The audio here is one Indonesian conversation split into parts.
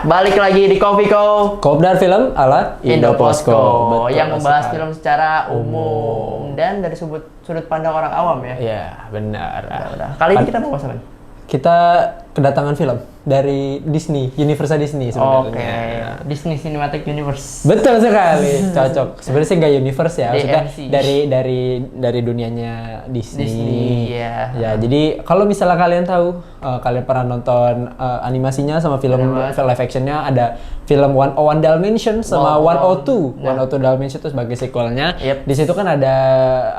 Balik lagi di Kopiko Kopdar film ala Indoposko Betul yang membahas sekali. film secara umum dan dari sudut pandang orang awam ya. Iya, benar. Udah. Kali ini kita mau bahas apa? Kita kedatangan film dari Disney, Universal Disney sebenarnya. Oke, Disney Cinematic Universe. Betul sekali, cocok. Sebenarnya sih nggak universe ya, maksudnya DMC. dari dunianya Disney. Disney, ya. Ya, jadi kalau misalnya kalian tahu, kalian pernah nonton animasinya sama film live actionnya, ada film 101 Dalmatians sama 102. 102 Dalmatians itu sebagai sequelnya. Yep. Di situ kan ada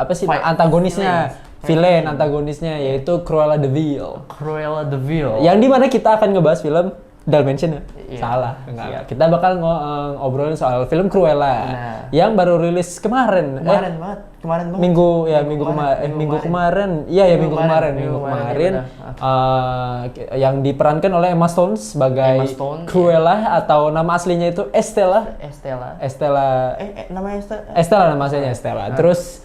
apa sih antagonisnya? Villain antagonisnya yaitu Cruella de Vil. Cruella de Vil. Yang dimana kita akan ngebahas film Dalmatian ya? Iya. Salah, enggak. Kita bakal ngobrolin soal film Cruella yang baru rilis kemarin. Kemarin banget. Minggu kemarin. Iya ya minggu kemarin. Yang diperankan oleh Emma Stone sebagai Cruella atau nama aslinya itu Estella. Namanya Estella. Estella nama aslinya Estella. Terus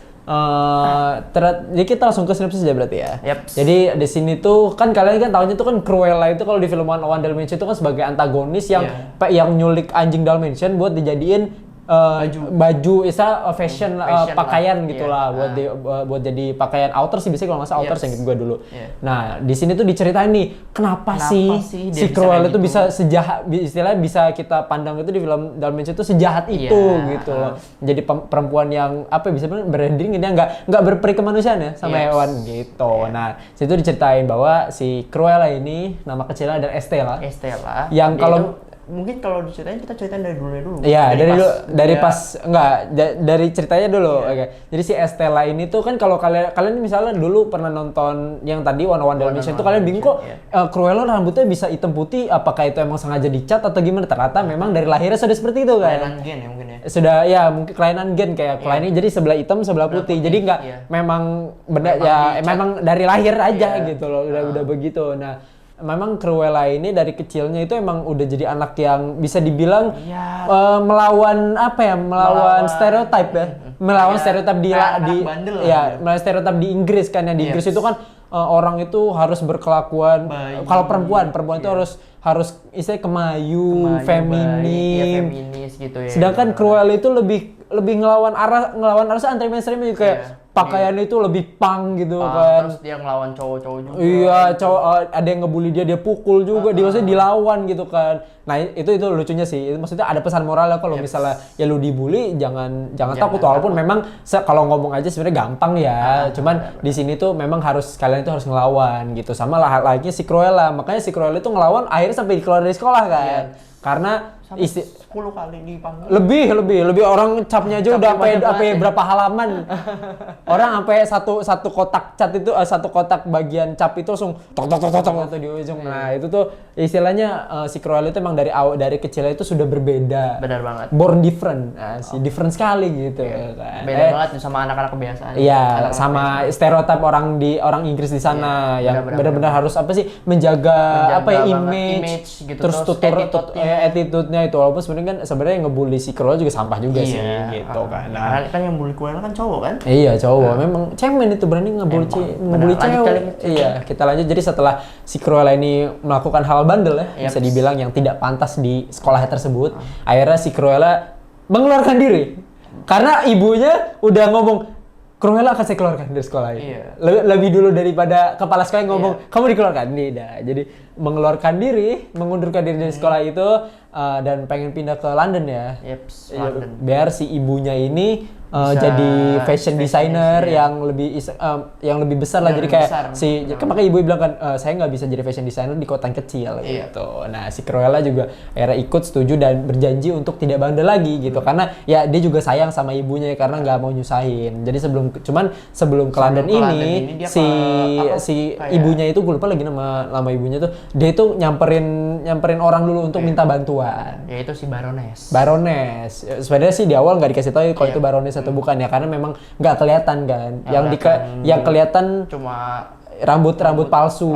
jadi kita langsung ke sinopsis aja berarti ya. Yep. Jadi di sini tuh kan kalian kan tahunya tuh kan Cruella itu kalau di film 101 Dalmatians itu kan sebagai antagonis yang nyulik anjing Dalmatian buat dijadiin baju fashion pakaian gitulah buat jadi pakaian outer sih biasanya kalau nggak salah outer seinget gue dulu. Nah di sini tuh diceritain nih kenapa sih si Cruella itu bisa sejahat, istilahnya bisa kita pandang itu di film Dalmatians itu sejahat itu gitu loh. Jadi perempuan yang apa bisa berending dia nggak berperi kemanusiaan ya sama hewan gitu. Nah situ diceritain bahwa si Cruella ini nama kecilnya adalah Estella. Yang kalau mungkin kalau diceritain kita ceritain dari dulu. Iya, dari ceritanya dulu. Oke. Jadi si Estella ini tuh kan kalau kalian misalnya dulu pernah nonton yang tadi 101 Dalmatians tuh kalian bingung kok Cruella rambutnya bisa hitam putih, apakah itu emang sengaja dicat atau gimana? Ternyata memang dari lahirnya sudah seperti itu kan. Kelainan gen ya mungkin ya. Sudah ya mungkin kelainan gen kayak kelainnya jadi sebelah hitam sebelah putih. Jadi nggak memang benar ya memang dari lahir aja gitu loh. Udah begitu. Nah, memang Cruella ini dari kecilnya itu emang udah jadi anak yang bisa dibilang melawan stereotip ya, melawan stereotip melawan stereotip di Inggris kan, yang di Inggris itu kan orang itu harus berkelakuan kalau perempuan itu harus istilahnya kemayu, feminis gitu ya. Sedangkan Cruella itu lebih ngelawan arus anti mainstream juga kayak pakaiannya itu lebih punk gitu kan. Terus dia ngelawan cowok-cowok juga. Iya, cowok ada yang ngebully dia pukul juga, dia maksudnya dilawan gitu kan. Nah, itu lucunya sih. Maksudnya ada pesan moralnya kalau misalnya ya lu dibully jangan takut walaupun memang kalau ngomong aja sebenarnya gampang ya. Cuman di sini tuh memang kalian itu harus ngelawan gitu. Sama lah halnya si Cruella. Makanya si Cruella itu ngelawan akhirnya sampai dikeluar dari sekolah kan. Karena 10 kali dipanggil. Lebih orang capnya aja udah sampai berapa halaman. Orang sampai satu kotak cat itu satu kotak bagian cap itu langsung tok atau di ujung. Nah, itu tuh istilahnya si Cruella itu emang dari kecil itu sudah berbeda. Benar banget. Born different. Different sekali gitu kan. Beda banget sama anak-anak kebiasaan. Iya, sama stereotip orang Inggris di sana yang benar-benar harus apa sih menjaga image gitu, terus attitude-nya itu walaupun sebenarnya ngebully si Cruella juga sampah juga sih gitu kan. Nah, kan yang bully Cruella kan cowok kan? Iya, cowok. Memang cemen itu berani ngebully cewek. Iya, kita lanjut. Jadi setelah si Cruella ini melakukan hal bandel ya, bisa dibilang yang tidak pantas di sekolah tersebut, akhirnya si Cruella mengeluarkan diri. Karena ibunya udah ngomong Cruella akan saya keluarkan dari sekolah ini. Lebih dulu daripada kepala sekolah yang ngomong kamu dikeluarkan. Jadi mengundurkan diri dari sekolah itu dan pengen pindah ke London ya. London. Biar si ibunya ini jadi fashion designer yang lebih besar lah. Jadi kayak kan makanya ibu bilang kan saya nggak bisa jadi fashion designer di kota yang kecil gitu. Nah si Cruella juga akhirnya ikut setuju dan berjanji untuk tidak bandel lagi gitu karena ya dia juga sayang sama ibunya karena nggak mau nyusahin. Jadi sebelum ke London ini si ibunya itu gue lupa lagi nama ibunya tuh, dia itu nyamperin orang dulu untuk minta bantuan. Yaitu si Baroness. Sebenarnya sih di awal nggak dikasih tahu kalau itu Baroness atau bukan ya karena memang nggak kelihatan kan. Yang kelihatan cuma rambut palsu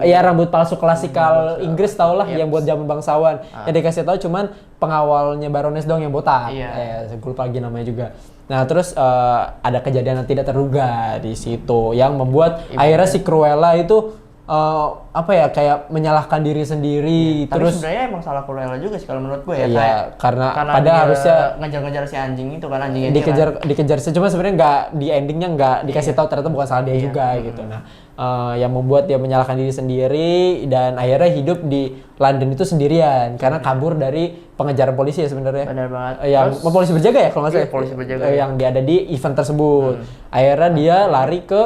rambut palsu klasikal Inggris tau lah yang buat zaman bangsawan. Yang dikasih tahu cuman pengawalnya Baroness dong yang botak. Saya lupa lagi namanya juga. Nah terus ada kejadian yang tidak terduga di situ yang membuat akhirnya si Cruella itu apa ya, kayak menyalahkan diri sendiri. Tapi Terus sebenarnya emang salah Cruella juga sih kalau menurut gue ya. iya, karena pada dia harusnya ngejar-ngejar si anjing itu kan, anjingnya dia dikejar sih, cuma sebenarnya nggak, di endingnya nggak dikasih tahu ternyata bukan salah dia juga gitu. Nah, yang membuat dia menyalahkan diri sendiri dan akhirnya hidup di London itu sendirian karena kabur dari pengejaran polisi ya sebenarnya. Benar banget. Yang polisi berjaga ya kalau nggak salah. Polisi berjaga. Yang dia ada di event tersebut. Akhirnya dia lari ke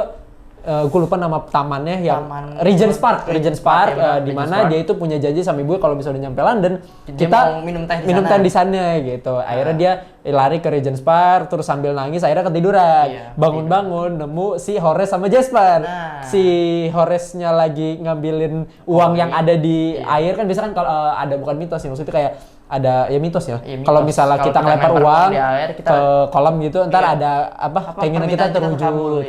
gue lupa nama tamannya, yang Regent's Park, di mana dia itu punya janji sama ibu kalau misalnya udah nyampe London dia kita mau minum teh di sana gitu. Akhirnya dia lari ke Regent's Park terus sambil nangis akhirnya ketiduran. Bangun-bangun nemu si Horace sama Jasper. Si Horace-nya lagi ngambilin uang yang ada di air, kan biasa kan kalau ada, bukan mitos sih, maksudnya kayak ada ya mitos ya. Kalau misalnya kita ngelempar uang ke kolam gitu, ntar ada keinginan kita terwujud.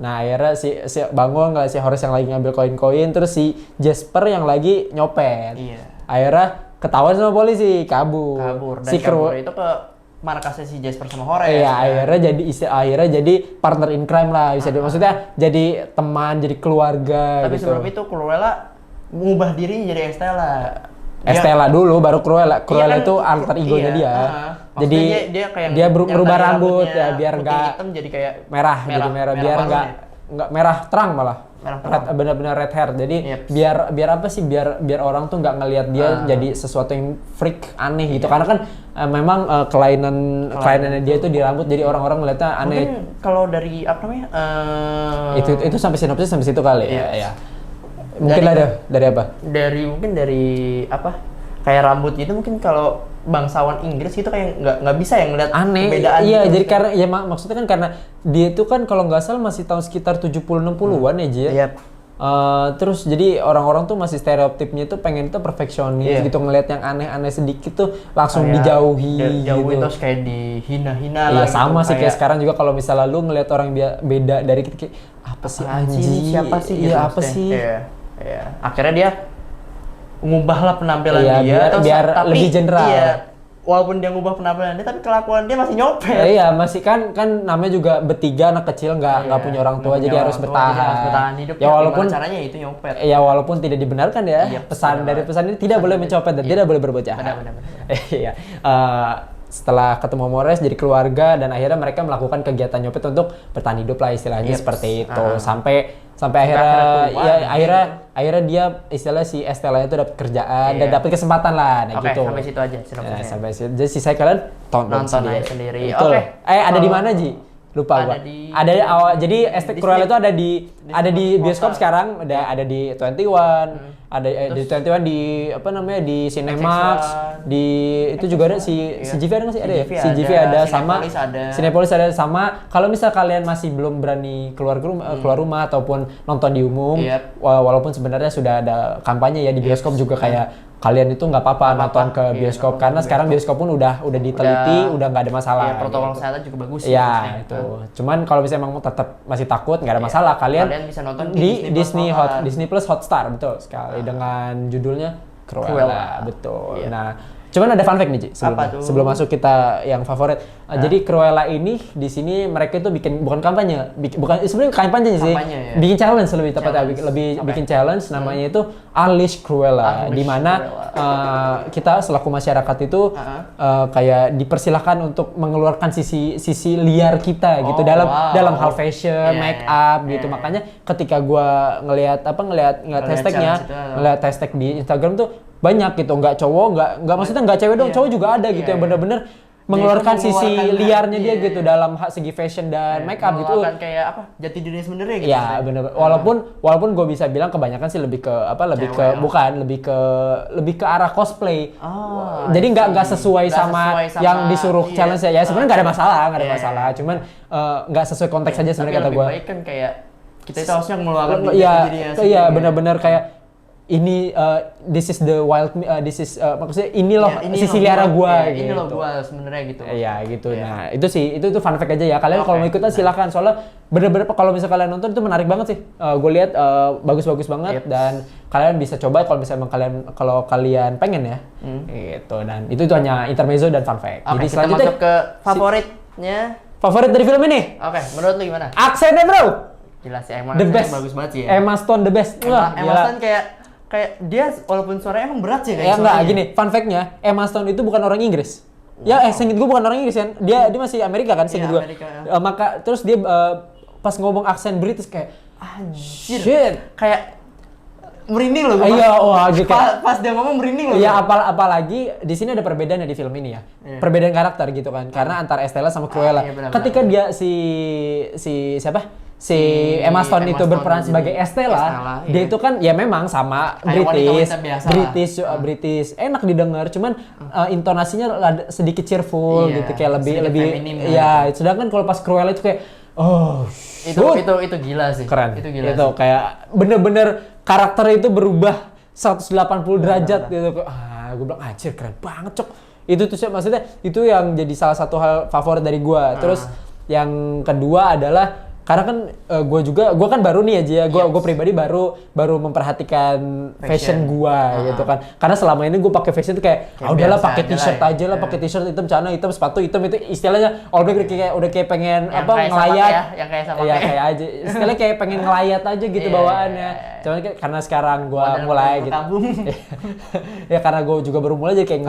Nah, akhirnya si bangun si Horace yang lagi ngambil koin-koin, terus si Jasper yang lagi nyopet. Akhirnya ketahuan sama polisi, kabur. Dan kabur itu ke markasnya si Jasper sama Horace. Iya, akhirnya jadi partner in crime lah, bisa maksudnya jadi teman, jadi keluarga. Tapi gitu. sebelum itu Cruella mengubah dirinya jadi Estella. Estella dulu baru Cruella. Cruella kan, itu alter egonya dia. Jadi dia kayak dia berubah rambut ya biar enggak hitam jadi kayak merah biar enggak merah terang malah. Benar-benar red hair. Jadi biar apa sih? Biar orang tuh enggak ngelihat dia jadi sesuatu yang freak aneh gitu. Karena kan memang kelainannya dia itu di rambut, jadi orang-orang ngeliatnya aneh. Mungkin kalau dari apa namanya? Itu sampai sinopsis sampai situ kali ya. Mungkin dari apa? Dari apa? Kayak rambut gitu mungkin kalau bangsawan Inggris itu kayak nggak bisa yang ngeliat aneh. Perbedaan. Iya, jadi karena ya maksudnya kan karena dia itu kan kalau nggak salah masih tahun sekitar 70-60-an ya, Ji. Terus jadi orang-orang tuh masih stereotipnya tuh pengen itu perfeksionis gitu, ngeliat yang aneh-aneh sedikit tuh langsung dijauhi gitu. Terus kayak dihina-hina lah. Iya, sama gitu, sih kayak sekarang juga kalau misalnya lu ngeliat orang beda dari kita kayak apa sih anjing? Siapa sih? Iya, apa sih? Iya. Akhirnya dia ngubahlah penampilan dia biar lebih general. Iya. Walaupun dia ngubah penampilan dia, tapi kelakuan dia masih nyopet. Iya, masih kan namanya juga bertiga anak kecil nggak punya orang tua, jadi harus bertahan hidup. Ya walaupun caranya itu nyopet. Ya walaupun tidak dibenarkan ya. Pesan ini tidak boleh mencopet dan tidak boleh berbuat jahat. Benar. Iya. Setelah ketemu Horace jadi keluarga dan akhirnya mereka melakukan kegiatan nyopet untuk bertahan hidup lah istilahnya seperti itu. Sampai akhirnya dia istilah si Estella itu dapat kerjaan dan dapat kesempatan lah gitu. Sampai situ aja sampai situ. Jadi sisa kalian tonton sendiri. Oke. Ada di mana, Ji? Lupa gua. Ada awal. Jadi Cruella itu ada di bioskop sekarang, ada di 21, ada di 21 di apa namanya di Cinemax, di itu juga ada si GV ada nggak sih? Ada ya? Si GV ada sama Cinepolis ada sama. Kalau misal kalian masih belum berani keluar rumah ataupun nonton di umum, walaupun sebenarnya sudah ada kampanye ya di bioskop juga kayak kalian itu nggak apa-apa nonton ke bioskop karena sekarang bioskop pun udah diteliti, udah nggak ada masalah. Iya, protokol kesehatan juga bagus. Iya, itu. Cuman kalau misalnya emang tetap masih takut, nggak ada masalah. Kalian bisa nonton di Disney Plus Hotstar, betul sekali dengan judulnya Cruella, betul. Nah, cuman ada fun fact nih, Ci, sebelum masuk kita yang favorit. Jadi Cruella ini di sini mereka itu bukan kampanye, bukan sebenarnya kampanye sih. Bikin challenge lebih tepatnya, bikin challenge namanya itu Unleash Cruella, di mana kita selaku masyarakat itu kayak dipersilahkan untuk mengeluarkan sisi liar kita gitu dalam hal fashion, make up gitu. Makanya ketika gua ngelihat hashtag di Instagram tuh banyak gitu, nggak maksudnya nggak cewek dong, cowok juga ada gitu yang benar-benar mengeluarkan sisi liarnya dia gitu dalam segi fashion dan make up gitu. Kan kayak apa? Jati dirinya sebenarnya gitu. Iya, benar. Walaupun gue bisa bilang kebanyakan sih lebih ke arah cosplay. Jadi nggak sesuai sama yang disuruh challenge ya. Sebenarnya nggak ada masalah, Cuman nggak sesuai konteks aja sebenarnya kata gue. Lebih baik kan kayak kita itu harusnya mengeluarkan dirinya. Iya, benar-benar kayak ini this is the wild maksudnya ini sisi liar gua gitu. Ini loh gua sebenarnya gitu. Iya gitu. Nah, itu fun fact aja ya. Kalian kalau mau ikutan silakan. Soalnya bener-bener kalau misalnya kalian nonton itu menarik banget sih. Gue lihat bagus-bagus banget dan kalian bisa coba kalau misalnya kalau kalian pengen ya. Gitu. Dan itu hanya intermezzo dan fun fact. Jadi selanjutnya masuk ke favoritnya. Favorit dari film ini? Oke, menurut lu gimana? Aksennya, Bro. Jelas sih, Emma the Stone best. bagus banget sih ya. Emma Stone the best. Wah, Emma gila. Stone kayak dia walaupun suaranya emang berat sih kayak Ya enggak, suaranya. gini, fun fact-nya, Emma Stone itu bukan orang Inggris. Ya, seinget gue bukan orang Inggris kan. Dia masih Amerika kan, seinget Iya, gue. Amerika, ya. Maka terus dia pas ngomong aksen British kayak Anjir. shit. Kayak merinding loh gua. Iya, wah gitu. Pas dia ngomong merinding loh. Iya, gua. apalagi di sini ada perbedaan di film ini ya. Iya. Perbedaan karakter gitu kan. Karena antara Estella sama Cruella. Iya, benar, Ketika dia si siapa? Si Emma Stone Emma itu Stone berperan jadi sebagai Estella, dia iya. itu kan ya memang sama Kayak wanita-wanita biasa lah. British, enak didengar, cuman intonasinya sedikit cheerful Iya, gitu, kayak sedikit lebih feminim ya. Sedangkan kalau pas Cruella itu kayak itu gila sih. keren. Itu gila. Itu Sih. kayak bener-bener karakter itu berubah 180 derajat gitu. Gue bilang anjir keren banget, Cok. Itu tuh maksudnya itu yang jadi salah satu hal favorit dari gua. Terus yang kedua adalah karena kan gue kan baru nih aja ya, gue pribadi baru memperhatikan fashion gua gitu kan. Karena selama ini gue pakai fashion tuh kayak udahlah pakai t-shirt aja lah, pakai t-shirt hitam, celana hitam, sepatu hitam, itu istilahnya all black udah kayak pengen Yang apa kayak ngelayat. yang kayak sama Iya kayak aja. Istilahnya kayak pengen ngelayat aja gitu bawaannya. Cuman karena sekarang gue mulai gitu. Ya karena gue juga baru mulai jadi kayak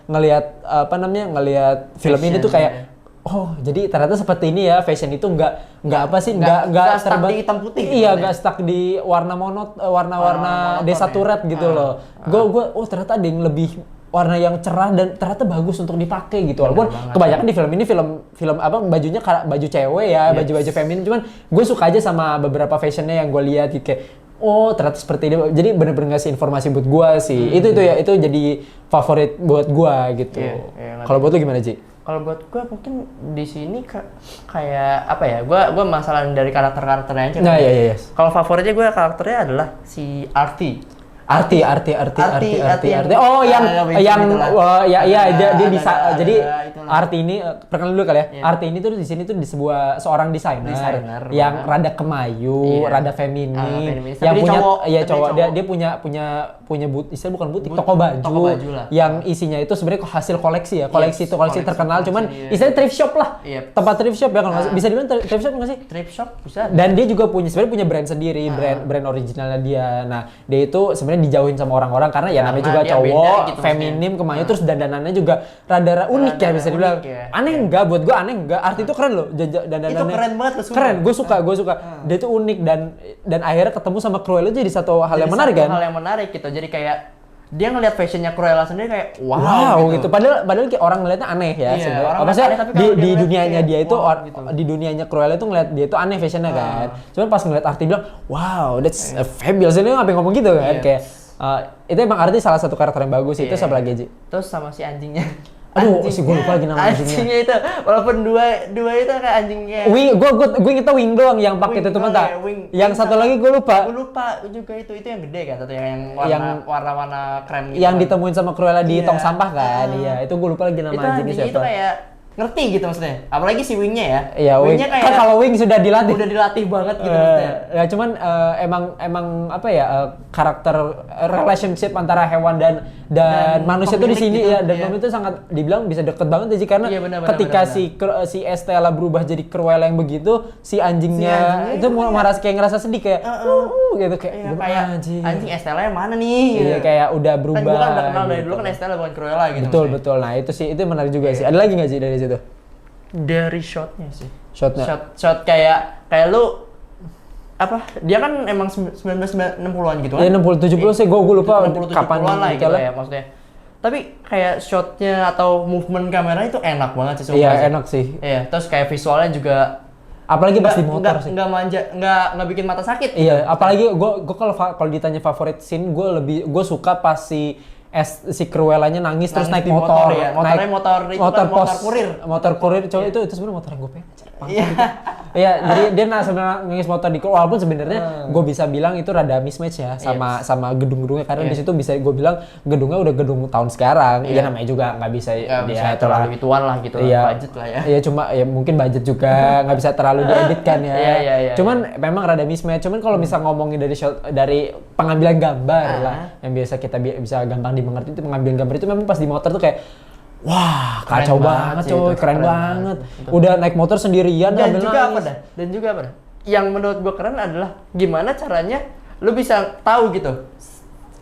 ngelihat apa namanya, ngelihat film ini tuh kayak oh, jadi ternyata seperti ini ya, fashion itu nggak apa sih, nggak stuck di hitam putih. Iya, nggak stuck di warna-warna desaturat gitu loh. Gue ternyata ada yang lebih warna yang cerah dan ternyata bagus untuk dipakai gitu. Walaupun kebanyakan di film ini film apa bajunya baju cewek ya, baju-baju feminin. Cuman gue suka aja sama beberapa fashionnya yang gue lihat gitu, kayak oh ternyata seperti ini. Jadi bener-bener ngasih informasi buat gue sih. Itu jadi favorit buat gue gitu. Kalau buat lu gimana, Ji? Kalau buat gue mungkin di sini kayak apa ya? Gue masalah dari karakternya aja. Nah, iya. Kalau favoritnya gue karakternya adalah si Artie. Arti. Oh, yang dia bisa. Jadi Arti ini perkenalan dulu kali ya. Arti ini tuh di sini tuh di seorang desainer yang rada kemayu, rada feminim, yang punya cowok. Dia punya istilah bukan butik, toko baju yang isinya itu sebenarnya hasil koleksi ya. Koleksi terkenal, cuman istilahnya thrift shop lah. Tempat thrift shop ya kalau bisa dibilang thrift shop nggak sih? Thrift shop bisa. Dan dia juga punya brand sendiri, brand originalnya dia. Nah, dia itu sebenarnya dijauhin sama orang-orang karena ya namanya juga cowok, gitu, feminim, kemayu, terus dandanannya juga rada unik ya bisa dibilang. Aneh enggak buat gua, aneh enggak. Arti itu keren loh, dandanannya. Itu keren banget tuh. Keren, gue suka. Dia tuh unik dan akhirnya ketemu sama Cruella itu jadi satu hal yang menarik kan? Hal yang menarik gitu. Jadi kayak dia ngelihat fashionnya Cruella sendiri kayak wow gitu. Padahal kayak orang ngeliatnya aneh ya sebenarnya. Maksudnya di dunianya dia itu gitu. di dunianya Cruella itu ngeliat dia itu aneh fashionnya kan. Cuman pas ngeliat Arti bilang, wow, that's fabulous. Dia ngapain ngomong gitu kan? Kayak itu emang Arti salah satu karakter yang bagus. Itu siapa lagi, Ji? Terus sama si anjingnya. Aduh, si gue lupa lagi nama anjingnya. Anjingnya itu, walaupun dua itu kayak anjingnya. Gue ingetnya Wing doang yang pakai tutup mata. Yang satu lagi gue lupa. Gue lupa juga itu yang gede kan, atau yang warna-warna krem gitu. Yang ditemuin sama Cruella di tong sampah kan. Iya, itu gue lupa lagi nama anjingnya siapa. Itu kayak ngerti gitu maksudnya. Apalagi si Wingnya ya. Iya, Wingnya kayak kan kalau Wing sudah dilatih. Udah dilatih banget gitu maksudnya. Ya cuman emang apa ya karakter relationship antara hewan dan manusia tuh di sini gitu, ya, dan pemilik itu sangat dibilang bisa deket banget sih karena ketika si Estella berubah jadi Cruella yang begitu, si anjingnya itu marah kayak ngerasa sedih kayak gitu kayak anjing Estella yang mana nih? Iya kayak udah berubah. Kan gue kan udah kenal dari dulu kan Estella bukan Cruella gitu. Betul. Nah itu sih itu menarik juga sih. Ada lagi nggak sih dari situ? Dari shotnya sih. Shot kayak lu apa? Dia kan emang 1960-an gitu kan? Ya 60 70 sih gue lupa kapan lah gitu ya maksudnya. Tapi kayak shotnya atau movement kamera itu enak banget sih. Iya enak sih. Iya, terus kayak visualnya juga apalagi pas di motor sih. Nggak bikin mata sakit. Iya, apalagi gue kalau ditanya favorit scene gue suka pas si Cruellanya nangis terus naik motor. Motor kurir cowok itu sebenarnya motor yang gue pengen. Iya, jadi dia sebenarnya nangis motor di walaupun sebenarnya gue bisa bilang itu rada mismatch ya sama gedung-gedungnya karena di situ bisa gue bilang gedungnya udah gedung tahun sekarang. Ya namanya juga nggak bisa dia terlalu ituan lah gitu, budget lah ya. Iya, cuma ya mungkin budget juga nggak bisa terlalu dieditkan ya. Iya. Cuman memang rada mismatch. Cuman kalau bisa ngomongin dari pengambilan gambar lah yang biasa kita bisa gampang dimengerti, itu pengambilan gambar itu memang pas di motor tuh kayak wah, kacau banget coy, keren banget. Udah naik motor sendirian dan juga apa dah? yang menurut gue keren adalah gimana caranya lu bisa tahu gitu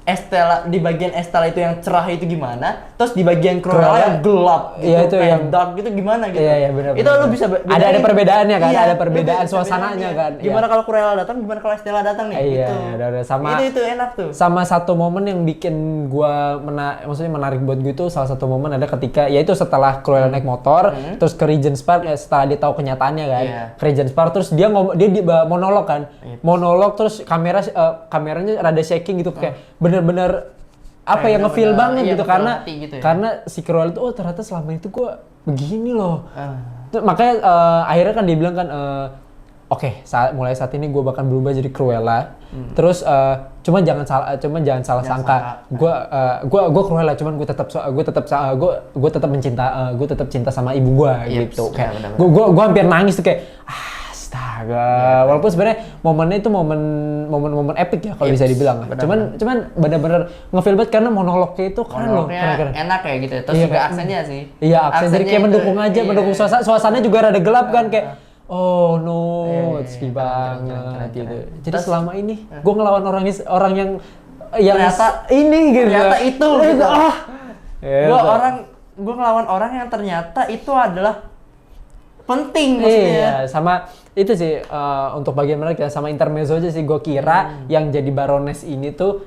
Estella di bagian Estella itu yang cerah itu gimana, terus di bagian Cruella yang gelap gitu, iya, itu kayak yang dark gitu gimana gitu. Iya, benar. Itu lu bisa ada perbedaannya kan, iya, ada perbedaan suasananya kan. Gimana kalau Cruella datang, gimana kalau Estella datang nih? Iya, gitu. udah sama. Itu enak tuh. Sama satu momen yang bikin gua maksudnya menarik buat gue itu salah satu momen ada ketika yaitu setelah Cruella naik motor, terus ke Regent's Park ya, setelah dia tahu kenyataannya kan. Ke Regent's Park terus dia monolog kan. Monolog terus kameranya rada shaking gitu kayak bener-bener apa yang ngefeel banget gitu karena karena si Cruella itu ternyata selama itu gua begini loh. Makanya akhirnya kan dia bilang kan oke, mulai saat ini gue bakal berubah jadi Cruella. Terus cuman jangan salah sangka. Gue Cruella, cuman gue tetap cinta sama ibu gue gitu. Kayak gue hampir nangis tuh kayak astaga. Walaupun sebenarnya momennya itu momen epic ya kalau bisa dibilang. Cuman benar-benar ngefeel banget karena monolognya itu keren loh. Enak ya gitu. Terus juga aksennya sih. Iya, aksen jadi kayak mendukung aja, mendukung suasananya juga rada gelap kan kayak oh no, sedih banget gitu. Jadi selama ini gue ngelawan orang yang ternyata ini gitu. Ternyata itu gitu. Gue ngelawan orang yang ternyata itu adalah penting maksudnya. Iya, sama itu sih untuk bagian menarik ya sama intermezzo aja sih gue kira yang jadi Baroness ini tuh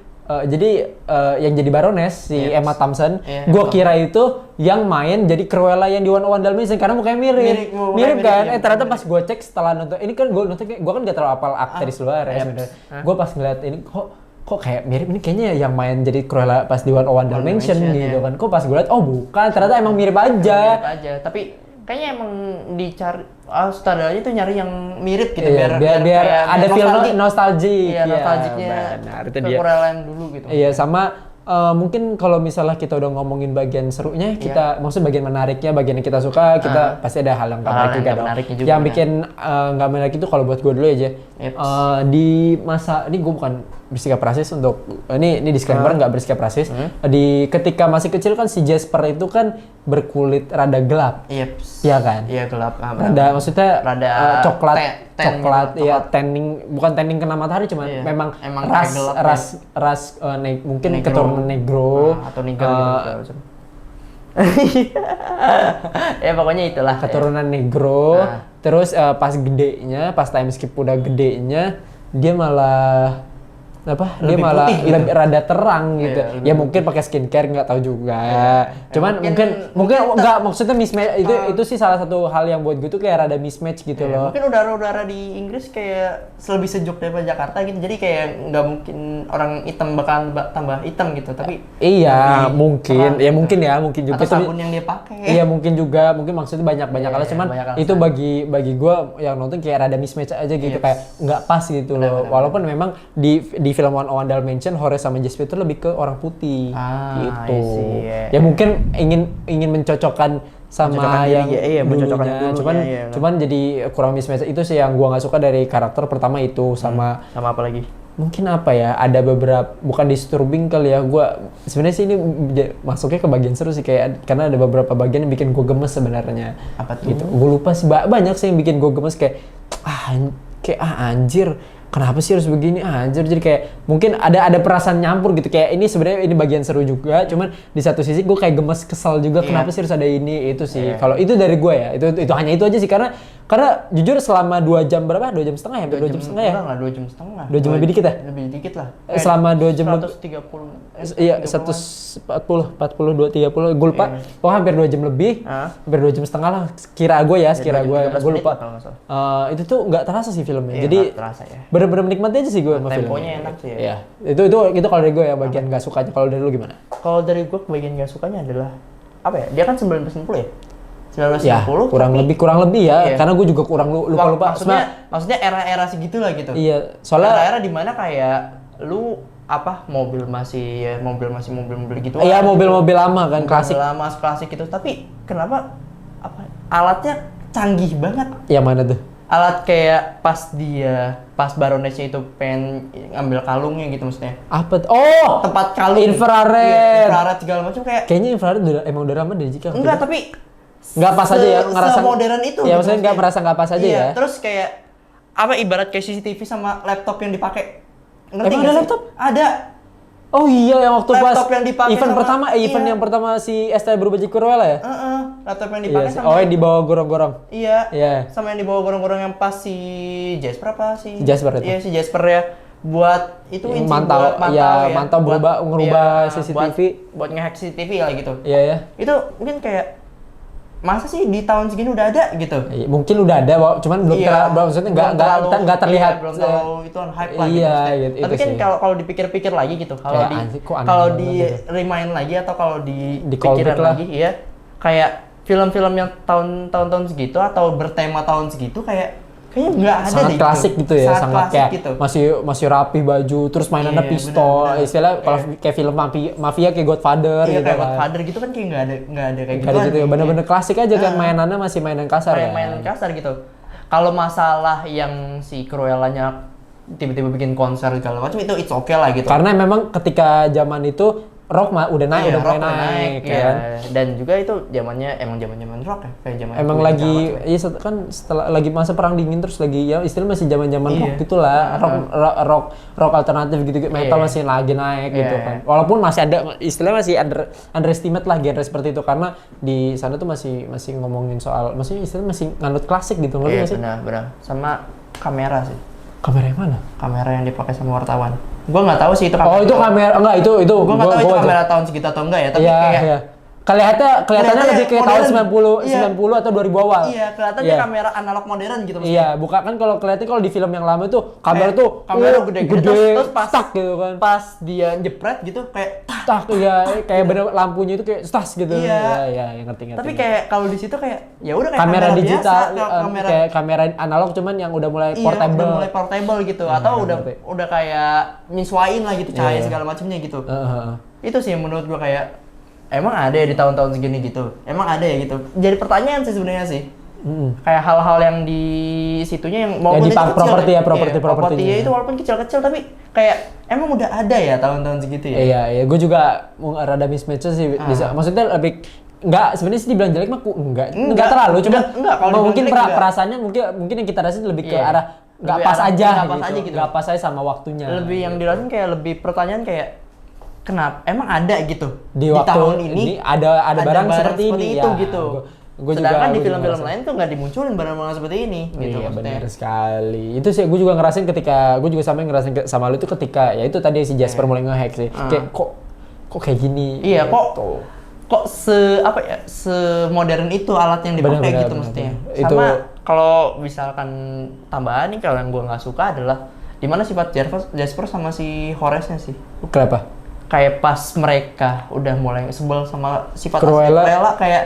yang jadi Baroness si Emma Thompson, gue kira itu yang main jadi Cruella yang di 101 Dalmatians karena mukanya mirip kan. Ternyata pas gue cek setelah nonton ini kan gue kan gak terlalu apal aktris luar ya sebenarnya. Gue pas ngeliat ini kok kayak mirip ini kayaknya yang main jadi Cruella pas di 101 Dalmatians gitu kan. Kok pas gue liat oh bukan, ternyata emang mirip aja. Tapi kayaknya emang dicari sutradaranya tuh nyari yang mirip gitu biar ada feel nostalgic. Iya, nostalgicnya. Benar, itu dia. Cruella yang dulu gitu. Iya, sama mungkin kalau misalnya kita udah ngomongin bagian serunya, maksudnya bagian menariknya, bagian yang kita suka, kita pasti ada hal yang nggak menarik juga dong. Yang bikin nggak menarik itu kalau buat gue dulu aja. Di masa ini gue bukan bersikap rasis untuk ini disclaimer nggak bersikap rasis. Ketika masih kecil kan si Jasper itu kan berkulit rada gelap. Iya kan? Iya gelap. Rada maksudnya coklat, ya tanning, bukan tanning kena matahari cuma memang ras mungkin keturunan negro atau niger gitu. Ya pokoknya itulah keturunan negro. Terus pas time skip udah gedenya dia malah dia malah lebih rada terang gitu. Ya mungkin pakai skincare nggak tahu juga. Cuman mungkin nggak maksudnya mismatch itu sih salah satu hal yang buat gue tuh kayak rada mismatch gitu loh. Mungkin udara di Inggris kayak lebih sejuk daripada Jakarta gitu. Jadi kayak nggak mungkin orang hitam bakalan tambah hitam gitu. Tapi iya mungkin juga. Atau sabun yang dia pakai. Iya mungkin juga, mungkin maksudnya banyak hal. Cuman itu bagi gue yang nonton kayak rada mismatch aja gitu, kayak nggak pas gitu loh. Walaupun memang di film 101 Dalmatians Horace sama Jasper itu lebih ke orang putih gitu. Ya mungkin ingin mencocokkan sama yang dulunya. Cuman jadi kurang mismatch. Itu sih yang gua nggak suka dari karakter pertama itu sama apa lagi? Mungkin apa ya? Ada beberapa bukan disturbing kali ya. Gua sebenarnya sih ini masuknya ke bagian seru sih kayak karena ada beberapa bagian yang bikin gua gemes sebenarnya. Apa tuh? Gitu. Gua lupa sih banyak sih yang bikin gua gemes kayak anjir. Kenapa sih harus begini anjir, jadi kayak mungkin ada perasaan nyampur gitu kayak ini sebenarnya ini bagian seru juga, cuman di satu sisi gue kayak gemes kesel juga kenapa sih harus ada ini itu sih. Kalau itu dari gue ya itu hanya itu aja sih karena jujur selama 2 jam berapa 2 jam setengah ya 2 jam setengah ya enggak 2 jam setengah 2 jam lebih dikit ya lebih dikit lah selama 2 jam 130 iya 140 230 gue lupa pokoknya hampir 2 jam lebih hampir 2 jam setengah lah kira gue lupa itu tuh nggak terasa sih filmnya jadi bener-bener menikmati aja sih gue sama filmnya temponya enak sih ya itu kalau dari gue ya bagian nggak sukanya. Kalau dari lu gimana? Kalau dari gue bagian nggak sukanya adalah apa ya, dia kan 1990 ya 1990 ya, kurang lebih ya karena gue juga lupa maksudnya era-era segitu lah gitu. Iya soalnya era-era dimana kayak lu mobil masih mobil gitu iya mobil lama kan klasik gitu tapi kenapa alatnya canggih banget. Yang mana tuh? Alat kayak pas Baronessnya itu pengen ngambil kalungnya gitu maksudnya. Apa tuh? Oh, tempat kalung infrared segala macam kayaknya infrared emang udah lama dari jika. Enggak, tapi nggak pas aja ya ngerasa modern itu. Ya maksudnya nggak merasa nggak pas aja ya. Terus kayak apa ibarat kayak CCTV sama laptop yang dipakai. Ngerti Emang nggak ada sih? laptop? Ada. Oh iya, yang waktu pas Laptop yang dipakai event sama- pertama, event iya. yang pertama si Estelle berubah jadi Cruella ya? Laptop yang Iya dipakai sih. sama Oh, yang di bawah gorong-gorong. Iya. Iya. Sama yang dibawa gorong-gorong yang pas si Jasper apa sih? Si Jasper itu. Iya, si Jasper ya. Buat itu Yang inci mantau, buat ya, mantau ngerubah iya, CCTV. Buat nge-hack CCTV lah gitu. Iya ya. Itu mungkin kayak masa sih di tahun segini udah ada gitu. Iya, mungkin udah ada, cuman belum Iya, maksudnya belum nggak terlihat. iya, belum terlalu itu on hype lah Iya, gitu. gitu, Tapi itu kan sih. kalau dipikir-pikir lagi gitu, kalau Kayak di anjir, kok aneh kalau banget di gitu. remind lagi atau kalau di callback pikiran lah. lagi ya kayak film-film yang tahun-tahun segitu atau bertema tahun segitu kayaknya nggak ada Sangat deh klasik gitu ya, sangat klasik kayak gitu. masih rapi baju, terus mainannya Iya, pistol, benar-benar. istilah kalau Iya. kayak film mafia kayak Godfather Iya gitu kayak kan. Godfather gitu kan kayak nggak ada kayak Nggak ada gitu ya, bener-bener klasik aja kan, Heeh. mainannya masih mainan kasar ya. mainan kasar gitu. Kalau masalah yang si Cruella-nya tiba-tiba bikin konser segala macam itu it's okay lah gitu. Karena memang ketika zaman itu rock udah naik, Iya, udah mulai rock udah naik ya. kan. Dan juga itu zaman rock ya, kayak zaman Emang Queen lagi segala macam. iya kan setelah lagi masa perang dingin terus lagi ya istilah masih zaman-zaman Iya. rock gitulah, rock alternatif gitu, metal Iya. masih lagi naik Iya, gitu iya. kan. Walaupun masih ada istilah masih underestimate lah genre seperti itu karena di sana tuh masih ngomongin soal masih istilah masih nganut klasik gitu, ngerti Iya nggak sih? benar. Sama kamera sih. Kamera yang mana? Kamera yang dipakai sama wartawan. Gua nggak tahu sih itu Oh, itu kamera enggak itu Gua nggak tahu itu gua aja. kamera tahun segitu atau enggak ya, tapi Iya, kayak iya. Kelihatannya Kelihatannya lebih kayak tahun modern. 90 Iya. 90 atau 2000 awal. iya, kelihatannya Iya. kamera analog modern gitu maksudnya. Iya, bukan kan kalau kelihatan kalau di film yang lama itu kamera Kayak tuh kamera gede-gede terus pas stuck gitu kan. Pas dia jepret gitu kayak Tak ya kayak bener lampunya itu kayak stas gitu. Iya. Iya, yang ngerti. tapi kayak kalau di situ kayak ya udah kayak kamera digital biasa, kamera kayak kamera analog cuman yang udah mulai iya, portable. udah mulai portable gitu atau udah kayak nyesuaiin lah gitu cahaya Iya. segala macamnya gitu. Heeh. Itu sih yang menurut gua kayak emang ada ya di tahun-tahun segini gitu. Emang ada ya gitu. Jadi pertanyaan sih sebenarnya sih. Kayak hal-hal yang di situnya yang Ya, di itu properti ya, iya, propertinya. propertinya itu walaupun kecil-kecil tapi kayak emang udah ada ya tahun-tahun segitu ya. Iya, iya, gue juga rada mismatch sih. Bisa, maksudnya lebih nggak sebenarnya sih dibilang jelek mah nggak terlalu, cuma enggak, kalau dibilang mungkin jelek juga. perasaannya mungkin yang kita rasain lebih ke Iya. arah nggak Lebih pas arah- aja, nggak pas aja gitu. nggak pas aja sama waktunya. Lebih yang dirasain kayak lebih pertanyaan kayak kenapa emang ada gitu di waktu tahun ini ada barang seperti ini itu ya. gitu. Gue Sedangkan di gua juga film-film ngerasain. lain tuh nggak dimunculin barang-barang seperti ini gitu Iya maksudnya. benar sekali. Itu sih gue juga ngerasain ketika gue juga sampai ngerasain sama lu itu ketika ya itu tadi si Jasper mulai nge-hack sih. Kayak kok kayak gini. Iya gitu. kok semodern itu alat yang dipakai Benar, gitu benar, maksudnya. benar. Sama Itu- kalau misalkan tambahan nih kalau yang gua nggak suka adalah di mana sifat Jasper sama si Horace-nya sih. Kenapa? Kayak pas mereka udah mulai sebel sama sifat asli Cruella. Cruella kayak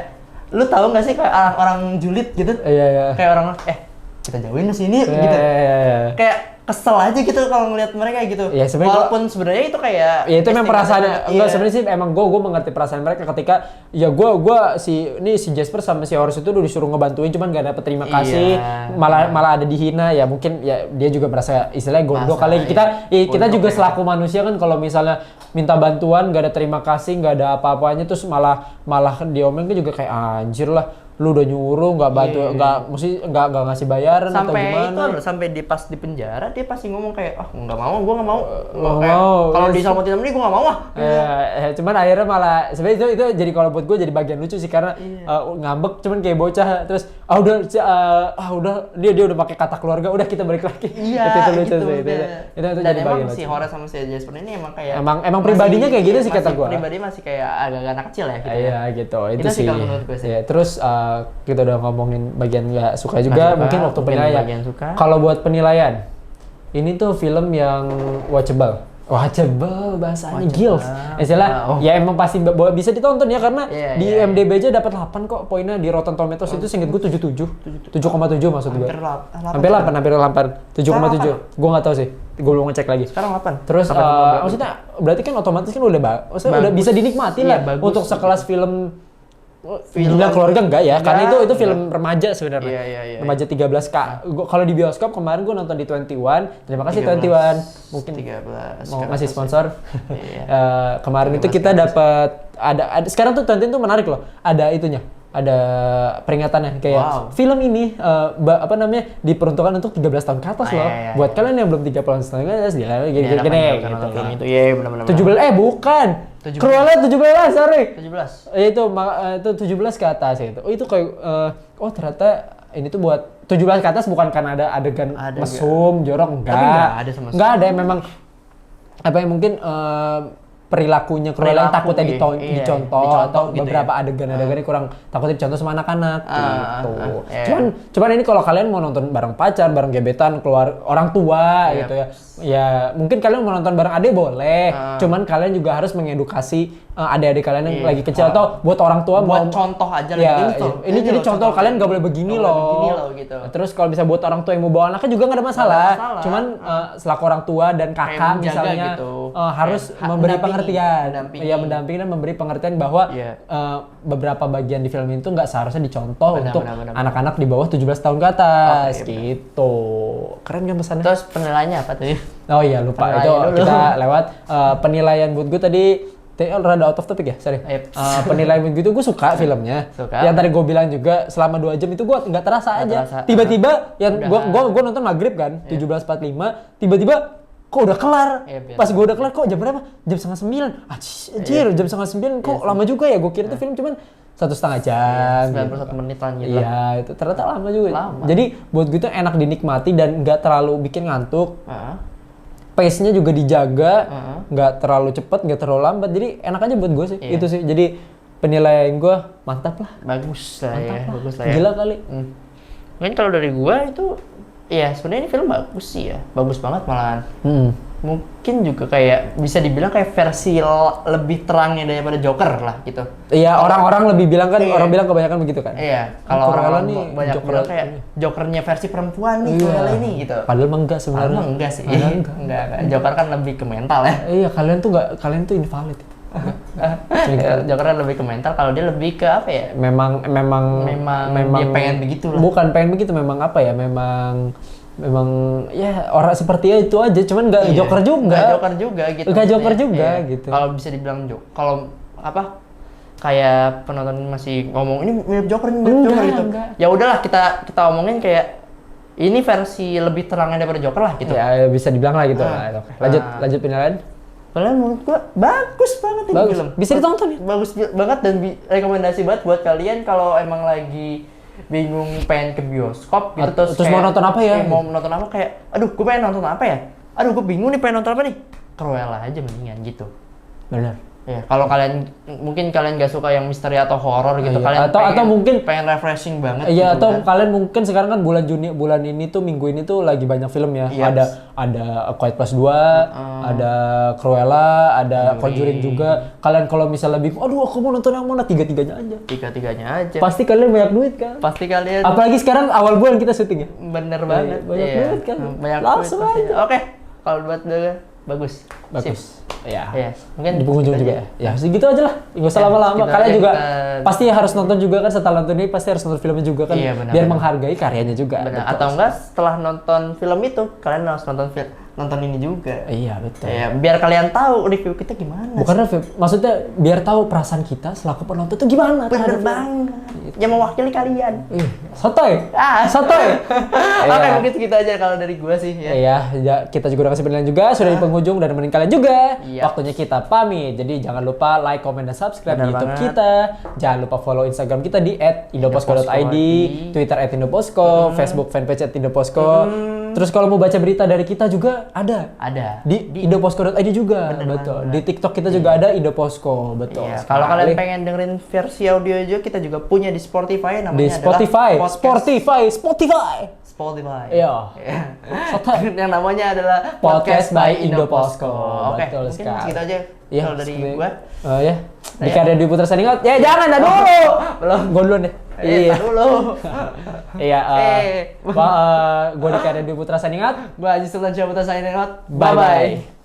lu tahu nggak sih kayak orang-orang julid gitu? Iya iya. Kayak orang kita jauhin ke sini Iya, gitu. iya. Kayak kesel aja gitu kalau ngelihat mereka gitu. Iya, sebenarnya walaupun sebenarnya itu kayak Ya itu memang perasaannya iya. enggak sebenarnya sih emang gue mengerti perasaan mereka ketika ya gue si Jasper sama si Horace itu udah disuruh ngebantuin cuman gak dapet terima kasih Iya. malah ada dihina ya mungkin ya dia juga merasa istilahnya gondok Masa, kali iya. kita Gondok juga ya. selaku manusia kan kalau misalnya minta bantuan gak ada terima kasih gak ada apa-apanya terus malah diomelin kan juga kayak anjir lah lu udah nyuruh nggak bantu nggak ngasih bayaran atau sampai gimana itu sampai di pas di penjara dia pasti ngomong kayak nggak mau gue nggak mau nggak mau. kalau diselamatin sama dia gue nggak mau ah Cuman akhirnya malah sebenarnya itu jadi kalau buat gue jadi bagian lucu sih karena ngambek cuman kayak bocah terus udah dia udah pakai kata keluarga udah kita balik lagi iya itu lucu gitu, sih udah. itu dan jadi emang bagian si lucu. Horace sama si Jasper ini emang kayak Emang pribadinya kayak gitu sih kata gua. pribadi masih kayak agak anak kecil ya gitu Iya gitu itu Itu sih sih. kalau menurut gue sih. Iya, terus kita udah ngomongin bagian nggak suka juga suka, mungkin waktu mungkin penilaian. bagian suka. Kalau buat penilaian ini tuh film yang watchable bahasanya gilf. Istilah ya emang pasti bisa ditonton ya karena di IMDb aja dapat 8 kok poinnya di Rotten Tomatoes itu seinget gue 7,7 maksud gue. Hampir 8. 7,7. Gue nggak tahu sih. Gue belum ngecek lagi. sekarang 8 Terus maksudnya berarti kan otomatis kan udah udah bisa dinikmati lah bagus. untuk sekelas film dibilang keluarga enggak ya, karena itu film remaja sebenarnya. Iya. Remaja 13K. Kalau di bioskop kemarin gue nonton di 21. Terima kasih 13. 21. Mungkin 13 mau ngasih sponsor. Iya. Kemarin itu kita dapat ada sekarang tuh 21 tuh menarik loh. Ada itunya. ada peringatannya kayak film ini apa namanya diperuntukkan untuk 13 tahun ke atas loh. Buat kalian yang belum 30 tahun ke atas gini gitu. Itu iya benar-benar. 17 bukan. Cruella 17, sorry. 17. Itu 17 ke atas itu. Oh itu kayak ternyata ini tuh buat 17 ke atas bukan karena ada adegan mesum, jorok enggak. Tapi enggak ada sama sekali. Enggak ada memang apa yang mungkin perilakunya Cruella yang takutnya dicontoh atau gitu beberapa adegan-adegannya kurang takutnya dicontoh sama anak-anak gitu. Cuman ini kalau kalian mau nonton bareng pacar, bareng gebetan, keluar orang tua gitu ya. Ya mungkin kalian mau nonton bareng adik boleh. Cuman kalian juga harus mengedukasi adik-adik kalian yang lagi kecil atau buat orang tua buat contoh aja ini jadi contoh kalian nggak boleh begini loh gitu. Terus kalau bisa buat orang tua yang mau bawa anaknya juga nggak ada masalah. Cuman selaku orang tua dan kakak misalnya gitu. Harus memberi pengertian, mendampingi dan memberi pengertian bahwa beberapa bagian di film itu nggak seharusnya dicontoh untuk anak-anak di bawah 17 tahun ke atas gitu. Keren kan pesannya? Terus penilaiannya apa tuh? Oh iya lupa itu kita lewat penilaian buat gue tadi rada out of topic ya, sorry. Penilaian begitu gue suka filmnya. Yang tadi gue bilang juga selama 2 jam itu gue nggak terasa aja. Tiba-tiba yang gue nonton maghrib kan 17.45, tiba-tiba kok udah kelar. Pas gue udah kelar kok jam berapa? Jam 8:30. Anjir, jam 8:30 kok lama juga ya. Gue kira itu film cuman 1,5 jam. 91 menitan gitu. Iya, itu ternyata lama juga. Jadi buat gue tuh enak dinikmati dan nggak terlalu bikin ngantuk. Pace-nya juga dijaga, nggak terlalu cepat, nggak terlalu lambat. Jadi enak aja buat gue sih. Itu sih. Jadi penilaian gue mantap lah. Bagus lah ya. Gila kali. Mungkin kalau dari gue itu ya sebenarnya ini film bagus sih ya. Bagus banget malahan. Mungkin juga kayak bisa dibilang kayak versi lebih terangnya daripada Joker lah gitu. Iya, orang-orang lebih bilang kan, orang bilang kebanyakan begitu kan. Iya, kalau orang nih banyak bilang kayak Jokernya versi perempuan nih Cruella ini gitu. Padahal enggak sebenarnya. Enggak sih. Enggak. Joker kan lebih ke mental ya. Iya, kalian tuh invalid. Joker lebih ke mental, kalau dia lebih ke apa ya? Memang dia pengen begitu lah. Bukan pengen begitu, memang apa ya? Memang ya orang seperti itu aja, cuman nggak Joker juga. Nggak Joker juga gitu. Nggak Joker juga gitu. Kalau bisa dibilang kalau apa? Kayak penonton masih ngomong ini mirip Joker gitu. Enggak. Ya udahlah kita omongin kayak ini versi lebih terangnya daripada Joker lah gitu. Ya bisa dibilang lah gitu. Lanjut penilaian. Kalian menurut gua bagus banget ini film. Bisa ditonton ya? Bagus banget dan rekomendasi banget buat kalian kalau emang lagi bingung pengen ke bioskop gitu terus kayak, mau nonton apa ya? Mau nonton apa kayak aduh gue pengen nonton apa ya? Aduh gue bingung nih pengen nonton apa nih? Cruella aja mendingan gitu. Benar. Ya, kalau kalian mungkin kalian gak suka yang misteri atau horor gitu, kalian atau mungkin pengen refreshing banget. Iya, gitu, atau kalian mungkin sekarang kan bulan ini tuh minggu ini tuh lagi banyak film ya. Ada Quiet Place 2, ada Cruella, ada Conjuring juga. Kalian kalau misalnya bingung, aduh aku mau nonton yang mana, tiga-tiganya aja. Pasti kalian banyak duit kan? Pasti kalian. Apalagi sekarang awal bulan kita syuting ya. Bener banget. Banyak duit kan? Banyak langsung duit, aja. Oke, kalau buat bagus. Ya. Mungkin di pengunjung juga. Ya, segitu aja lah. Enggak usah lama-lama. Kalian juga pasti harus nonton juga kan, setelah nonton ini pasti harus nonton filmnya juga kan. Biar menghargai karyanya juga. Atau enggak setelah nonton film itu, kalian harus nonton ini juga. Iya, betul. Ya, biar kalian tahu review kita gimana. Bukan review, maksudnya biar tahu perasaan kita selaku penonton itu gimana. Bener banget. Yang mewakili kalian. Sotoy. Oke, mungkin segitu aja kalau dari gua sih ya. Iya, kita juga udah kasih penilaian juga, sudah di penghujung dan nemenin kalian juga. Waktunya kita pamit. Jadi jangan lupa like, comment, dan subscribe di YouTube kita. Jangan lupa follow Instagram kita di @indoposko.id, Twitter @indoposko, Facebook fanpage @indoposko. Terus kalau mau baca berita dari kita juga ada di indoposko.id juga. Betul. Di TikTok kita juga ada Indoposko. Betul. Kalau kalian pengen dengerin versi audio aja, kita juga punya di Spotify namanya di Spotify. Iya. Yang namanya adalah Podcast by Indoposko. Oke, betul sekali. Segitu aja. Kalau dari gua. Di Karya Dwi Putra signing out. Ya jangan dah dulu. Belum. Gua duluan deh. Iya dulu. Iya. Gua di Karya Dwi Putra signing out. Gua Aji Sultan Syah Putra signing out. Bye bye.